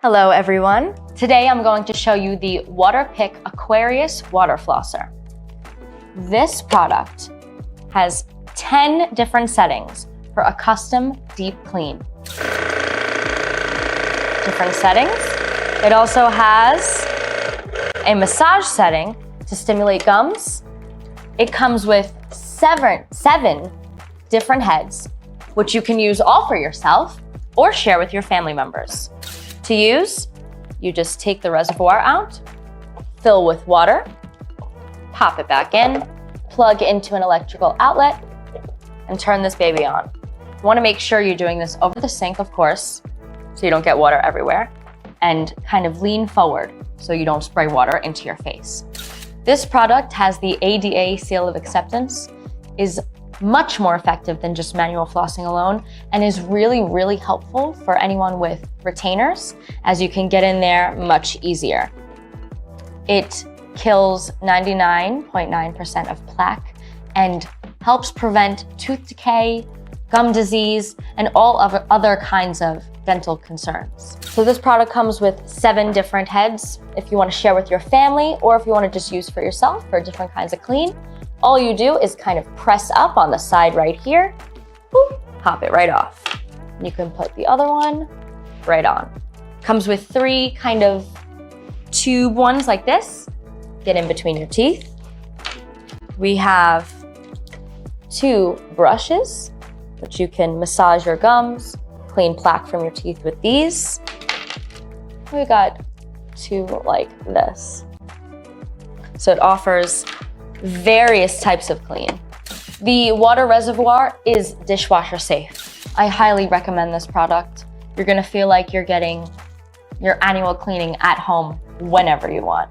Hello everyone. Today I'm going to show you the Waterpik Aquarius water flosser. This product has 10 different settings for a custom deep clean. Different settings. It also has a massage setting to stimulate gums. It comes with seven different heads, which you can use all for yourself or share with your family members. To use, you just take the reservoir out, fill with water, pop it back in, plug into an electrical outlet, and turn this baby on. You want to make sure you're doing this over the sink, of course, so you don't get water everywhere, and kind of lean forward so you don't spray water into your face. This product has the ADA seal of acceptance, is much more effective than just manual flossing alone, and is really helpful for anyone with retainers, as you can get in there much easier. It kills 99.9% of plaque and helps prevent tooth decay, gum disease, and all other kinds of dental concerns. So this product comes with 7 different heads if you want to share with your family, or if you want to just use for yourself for different kinds of clean. All you do is kind of press up on the side right here, boop, pop it right off. And you can put the other one right on. Comes with 3 kind of tube ones like this, get in between your teeth. We have 2 brushes, which you can massage your gums, clean plaque from your teeth with these. We got 2 like this. So it offers various types of clean. The water reservoir is dishwasher safe. I highly recommend this product. You're gonna feel like you're getting your annual cleaning at home whenever you want.